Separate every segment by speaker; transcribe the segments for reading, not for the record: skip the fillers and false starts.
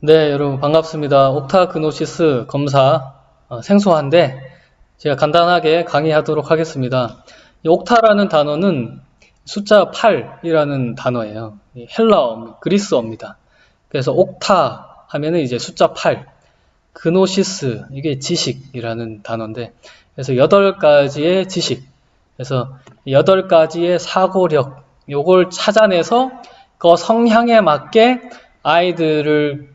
Speaker 1: 네, 여러분 반갑습니다. 옥타그노시스 검사 생소한데 제가 간단하게 강의하도록 하겠습니다. 이 옥타라는 단어는 숫자 8이라는 단어예요. 헬라어, 그리스어입니다. 그래서 옥타 하면은 이제 숫자 8, 그노시스 이게 지식이라는 단어인데 그래서 8가지의 지식, 그래서 8가지의 사고력 요걸 찾아내서 그 성향에 맞게 아이들을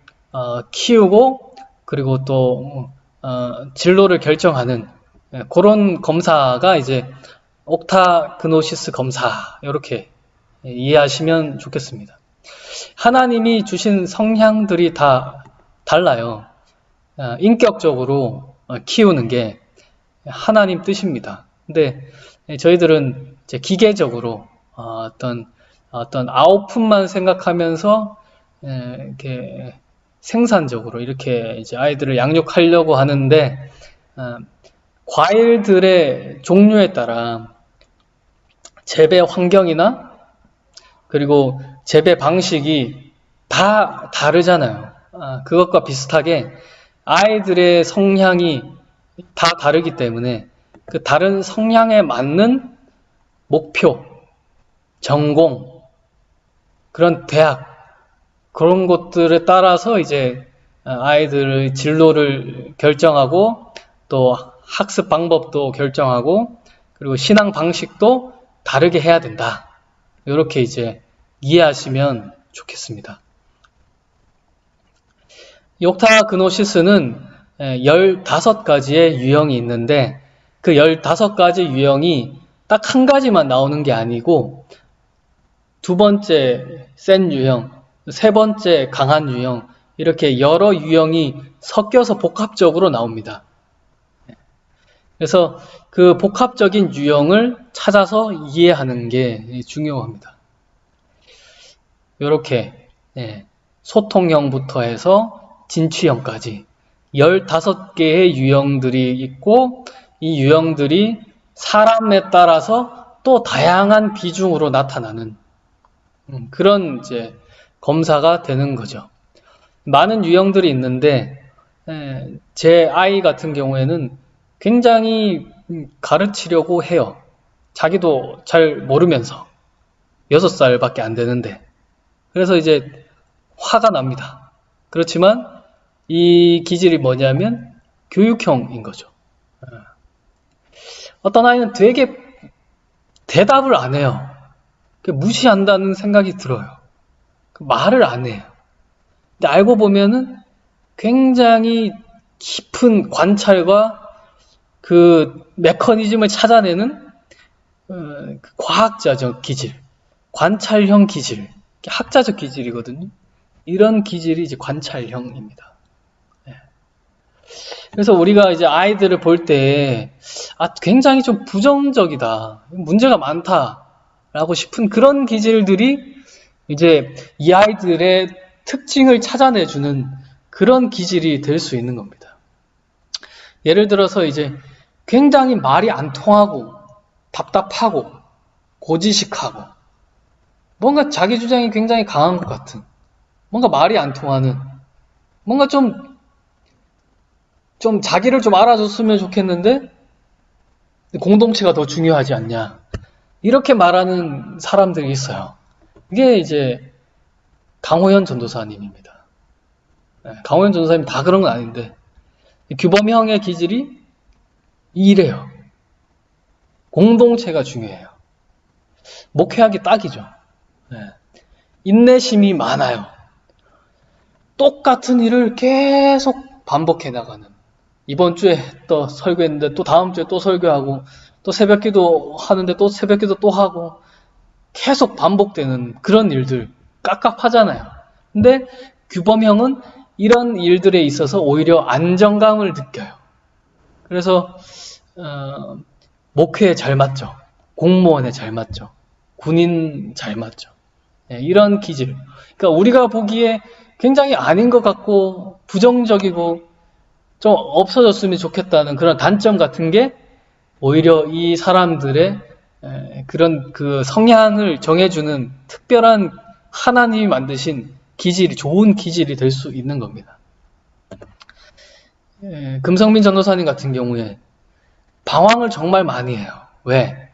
Speaker 1: 키우고 그리고 또 진로를 결정하는 그런 검사가 이제 옥타그노시스 검사 이렇게 이해하시면 좋겠습니다. 하나님이 주신 성향들이 다 달라요. 인격적으로 키우는 게 하나님 뜻입니다. 근데 저희들은 이제 기계적으로 어떤 아웃풋만 생각하면서 이렇게 생산적으로 이렇게 이제 아이들을 양육하려고 하는데 과일들의 종류에 따라 재배 환경이나 그리고 재배 방식이 다 다르잖아요. 그것과 비슷하게 아이들의 성향이 다 다르기 때문에 그 다른 성향에 맞는 목표, 전공, 그런 대학 그런 것들에 따라서 이제 아이들의 진로를 결정하고 또 학습 방법도 결정하고 그리고 신앙 방식도 다르게 해야 된다. 이렇게 이제 이해하시면 좋겠습니다. 옥타그노시스는 15가지의 유형이 있는데 그 15가지 유형이 딱 한 가지만 나오는 게 아니고 두 번째 센 유형, 세 번째 강한 유형 이렇게 여러 유형이 섞여서 복합적으로 나옵니다. 그래서 그 복합적인 유형을 찾아서 이해하는 게 중요합니다. 이렇게 소통형부터 해서 진취형까지 15개의 유형들이 있고 이 유형들이 사람에 따라서 또 다양한 비중으로 나타나는 그런 이제 검사가 되는 거죠. 많은 유형들이 있는데 제 아이 같은 경우에는 굉장히 가르치려고 해요. 자기도 잘 모르면서 6살밖에 안 되는데 그래서 이제 화가 납니다. 그렇지만 이 기질이 뭐냐면 교육형인 거죠. 어떤 아이는 되게 대답을 안 해요. 무시한다는 생각이 들어요. 말을 안 해요. 근데 알고 보면은 굉장히 깊은 관찰과 그 메커니즘을 찾아내는 그 과학자적 기질, 관찰형 기질, 학자적 기질이거든요. 이런 기질이 이제 관찰형입니다. 그래서 우리가 이제 아이들을 볼 때, 굉장히 좀 부정적이다, 문제가 많다라고 싶은 그런 기질들이 이제 이 아이들의 특징을 찾아내주는 그런 기질이 될 수 있는 겁니다. 예를 들어서 이제 굉장히 말이 안 통하고 답답하고 고지식하고 뭔가 자기 주장이 굉장히 강한 것 같은 뭔가 말이 안 통하는 뭔가 좀 자기를 좀 알아줬으면 좋겠는데 공동체가 더 중요하지 않냐 이렇게 말하는 사람들이 있어요. 이게 이제 강호연 전도사님입니다. 강호연 전도사님 다 그런 건 아닌데 규범형의 기질이 이래요. 공동체가 중요해요. 목회하기 딱이죠. 인내심이 많아요. 똑같은 일을 계속 반복해 나가는. 이번 주에 또 설교했는데 또 다음 주에 또 설교하고 또 새벽기도 하는데 또 새벽기도 또 하고 계속 반복되는 그런 일들 깝깝하잖아요. 근데 규범형은 이런 일들에 있어서 오히려 안정감을 느껴요. 그래서 목회에 잘 맞죠. 공무원에 잘 맞죠. 군인 잘 맞죠. 이런 기질. 그러니까 우리가 보기에 굉장히 아닌 것 같고 부정적이고 좀 없어졌으면 좋겠다는 그런 단점 같은 게 오히려 이 사람들의 그런 그 성향을 정해주는 특별한 하나님이 만드신 기질이, 좋은 기질이 될 수 있는 겁니다. 금성민 전도사님 같은 경우에 방황을 정말 많이 해요. 왜?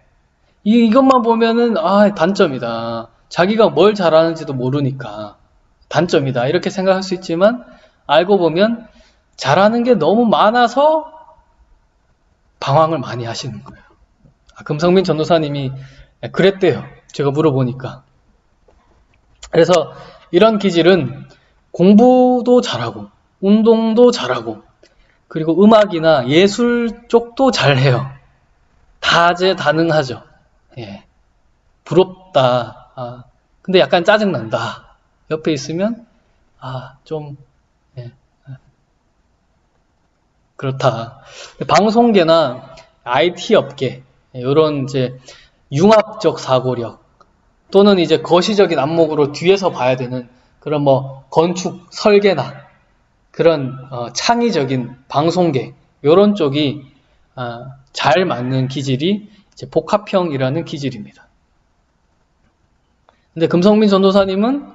Speaker 1: 이것만 보면은 단점이다. 자기가 뭘 잘하는지도 모르니까 단점이다. 이렇게 생각할 수 있지만 알고 보면 잘하는 게 너무 많아서 방황을 많이 하시는 거예요. 금성민 전도사님이 그랬대요. 제가 물어보니까. 그래서 이런 기질은 공부도 잘하고 운동도 잘하고 그리고 음악이나 예술 쪽도 잘해요. 다재다능하죠. 예. 부럽다. 근데 약간 짜증난다. 옆에 있으면 좀 그렇다. 방송계나 IT 업계 이런 이제 융합적 사고력 또는 이제 거시적인 안목으로 뒤에서 봐야 되는 그런 뭐 건축 설계나 그런 창의적인 방송계 이런 쪽이 잘 맞는 기질이 이제 복합형이라는 기질입니다. 근데 금성민 전도사님은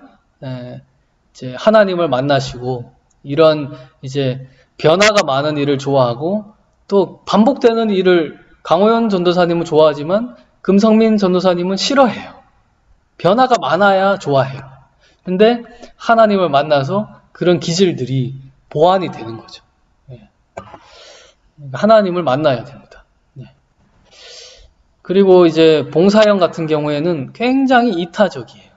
Speaker 1: 이제 하나님을 만나시고 이런 이제 변화가 많은 일을 좋아하고 또 반복되는 일을 강호연 전도사님은 좋아하지만 금성민 전도사님은 싫어해요. 변화가 많아야 좋아해요. 근데 하나님을 만나서 그런 기질들이 보완이 되는 거죠. 하나님을 만나야 됩니다. 그리고 이제 봉사형 같은 경우에는 굉장히 이타적이에요.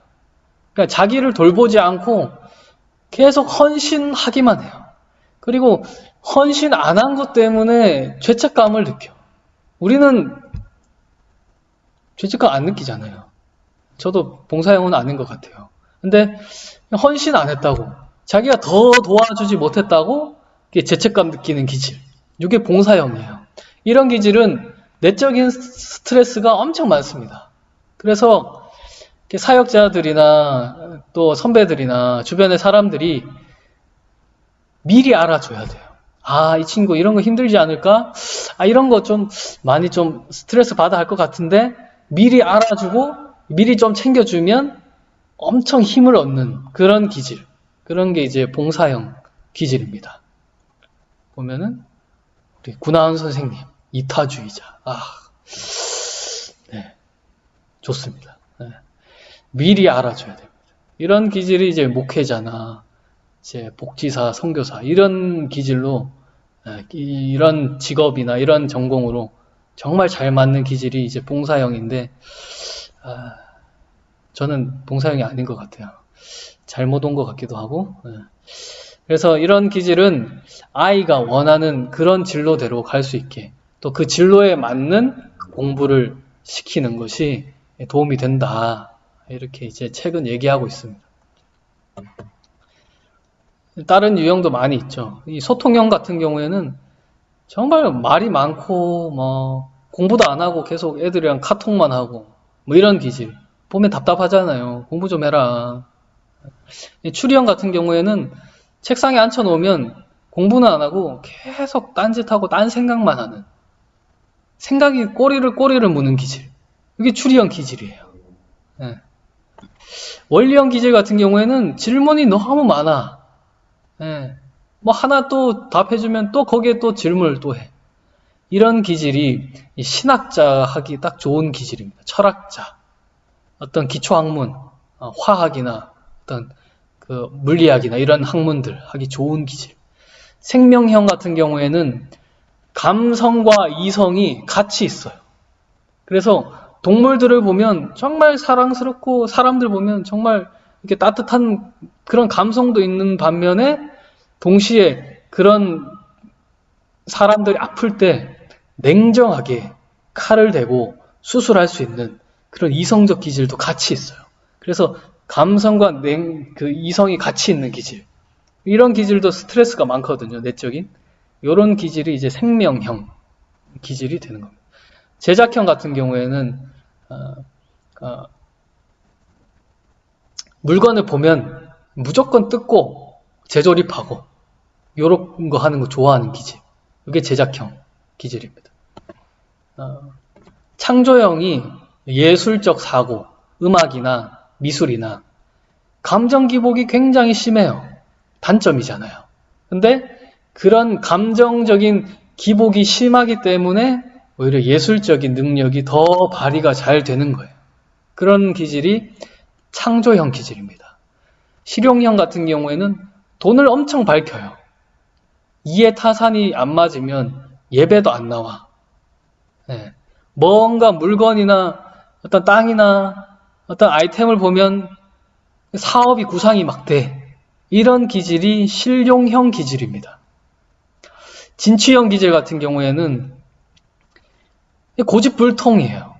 Speaker 1: 그러니까 자기를 돌보지 않고 계속 헌신하기만 해요. 그리고 헌신 안 한 것 때문에 죄책감을 느껴. 우리는 죄책감 안 느끼잖아요. 저도 봉사형은 아닌 것 같아요. 근데 헌신 안 했다고, 자기가 더 도와주지 못했다고 죄책감 느끼는 기질. 이게 봉사형이에요. 이런 기질은 내적인 스트레스가 엄청 많습니다. 그래서 사역자들이나 또 선배들이나 주변의 사람들이 미리 알아줘야 돼요. 이 친구 이런 거 힘들지 않을까? 이런 거 좀 많이 좀 스트레스 받아 할 것 같은데 미리 알아주고 미리 좀 챙겨주면 엄청 힘을 얻는 그런 기질. 그런 게 이제 봉사형 기질입니다. 보면은 우리 구나은 선생님 이타주의자. 네, 좋습니다. 네. 미리 알아줘야 됩니다. 이런 기질이 이제 목회자나 이제 복지사, 선교사 이런 기질로 이런 직업이나 이런 전공으로 정말 잘 맞는 기질이 이제 봉사형인데 저는 봉사형이 아닌 것 같아요. 잘못 온 것 같기도 하고. 그래서 이런 기질은 아이가 원하는 그런 진로대로 갈 수 있게 또 그 진로에 맞는 공부를 시키는 것이 도움이 된다. 이렇게 이제 책은 얘기하고 있습니다. 다른 유형도 많이 있죠. 이 소통형 같은 경우에는 정말 말이 많고 뭐 공부도 안 하고 계속 애들이랑 카톡만 하고 뭐 이런 기질. 보면 답답하잖아요. 공부 좀 해라. 추리형 같은 경우에는 책상에 앉혀놓으면 공부는 안 하고 계속 딴짓하고 딴 생각만 하는, 생각이 꼬리를 무는 기질. 이게 추리형 기질이에요. 원리형 기질 같은 경우에는 질문이 너무 많아. 뭐 하나 또 답해주면 또 거기에 또 질문을 또 해. 이런 기질이 신학자 하기 딱 좋은 기질입니다. 철학자, 어떤 기초학문, 화학이나 어떤 그 물리학이나 이런 학문들 하기 좋은 기질. 생명형 같은 경우에는 감성과 이성이 같이 있어요. 그래서 동물들을 보면 정말 사랑스럽고 사람들 보면 정말 이렇게 따뜻한 그런 감성도 있는 반면에 동시에 그런 사람들이 아플 때 냉정하게 칼을 대고 수술할 수 있는 그런 이성적 기질도 같이 있어요. 그래서 감성과 그 이성이 같이 있는 기질. 이런 기질도 스트레스가 많거든요, 내적인. 이런 기질이 이제 생명형 기질이 되는 겁니다. 제작형 같은 경우에는 물건을 보면 무조건 뜯고 재조립하고 이런 거 하는 거 좋아하는 기질. 이게 제작형 기질입니다. 창조형이 예술적 사고, 음악이나 미술이나 감정 기복이 굉장히 심해요. 단점이잖아요. 근데 그런 감정적인 기복이 심하기 때문에 오히려 예술적인 능력이 더 발휘가 잘 되는 거예요. 그런 기질이 창조형 기질입니다. 실용형 같은 경우에는 돈을 엄청 밝혀요. 이해 타산이 안 맞으면 예배도 안 나와. 네. 뭔가 물건이나 어떤 땅이나 어떤 아이템을 보면 사업이 구상이 막 돼. 이런 기질이 실용형 기질입니다. 진취형 기질 같은 경우에는 고집불통이에요.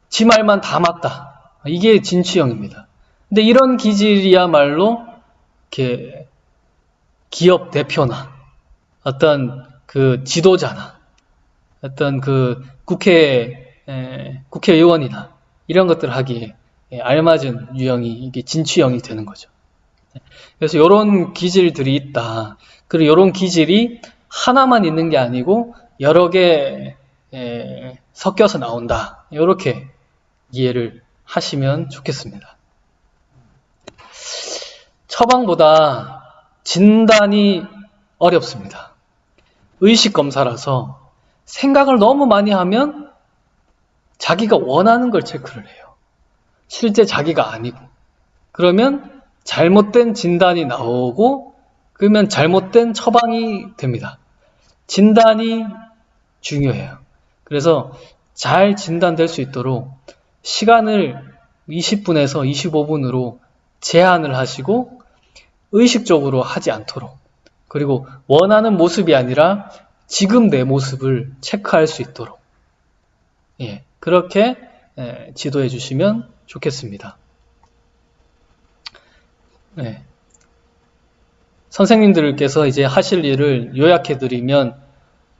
Speaker 1: 지 말만 다 맞다. 이게 진취형입니다. 근데 이런 기질이야말로 이렇게 기업 대표나 어떤 그 지도자나 어떤 그 국회의원이나 이런 것들 하기에 알맞은 유형이 이게 진취형이 되는 거죠. 그래서 이런 기질들이 있다. 그리고 이런 기질이 하나만 있는 게 아니고 여러 개 섞여서 나온다. 이렇게 이해를 하시면 좋겠습니다. 처방보다 진단이 어렵습니다. 의식검사라서 생각을 너무 많이 하면 자기가 원하는 걸 체크를 해요. 실제 자기가 아니고. 그러면 잘못된 진단이 나오고 그러면 잘못된 처방이 됩니다. 진단이 중요해요. 그래서 잘 진단될 수 있도록 시간을 20분에서 25분으로 제한을 하시고 의식적으로 하지 않도록 그리고 원하는 모습이 아니라 지금 내 모습을 체크할 수 있도록 그렇게 지도해 주시면 좋겠습니다. 선생님들께서 이제 하실 일을 요약해 드리면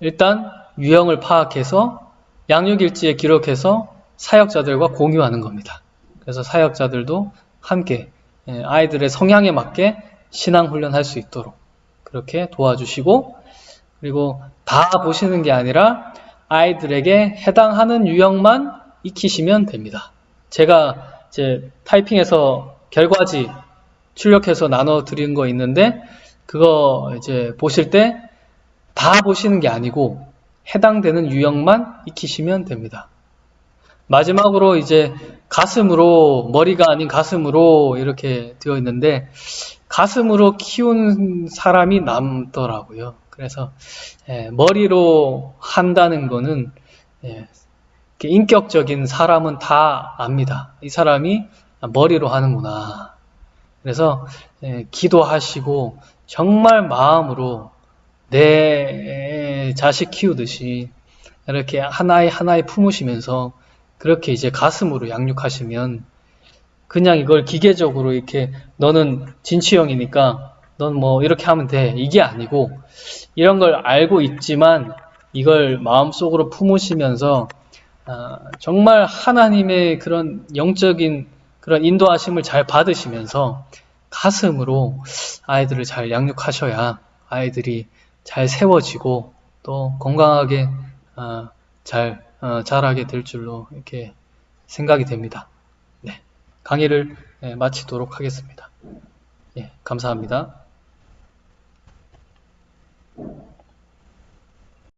Speaker 1: 일단 유형을 파악해서 양육일지에 기록해서 사역자들과 공유하는 겁니다. 그래서 사역자들도 함께 아이들의 성향에 맞게 신앙훈련할 수 있도록 그렇게 도와주시고 그리고 다 보시는 게 아니라 아이들에게 해당하는 유형만 익히시면 됩니다. 제가 이제 타이핑해서 결과지 출력해서 나눠 드린 거 있는데 그거 이제 보실 때 다 보시는 게 아니고 해당되는 유형만 익히시면 됩니다. 마지막으로 이제 가슴으로 머리가 아닌 가슴으로 이렇게 되어 있는데 가슴으로 키운 사람이 남더라고요. 그래서 머리로 한다는 거는 인격적인 사람은 다 압니다. 이 사람이 머리로 하는구나. 그래서 기도하시고 정말 마음으로 내 자식 키우듯이 이렇게 하나에 하나에 품으시면서 그렇게 이제 가슴으로 양육하시면 그냥 이걸 기계적으로 이렇게 너는 진취형이니까 넌 뭐 이렇게 하면 돼 이게 아니고 이런 걸 알고 있지만 이걸 마음속으로 품으시면서 정말 하나님의 그런 영적인 그런 인도하심을 잘 받으시면서 가슴으로 아이들을 잘 양육하셔야 아이들이 잘 세워지고 또 건강하게 잘 자라게 될 줄로 이렇게 생각이 됩니다. 네, 강의를 마치도록 하겠습니다. 감사합니다.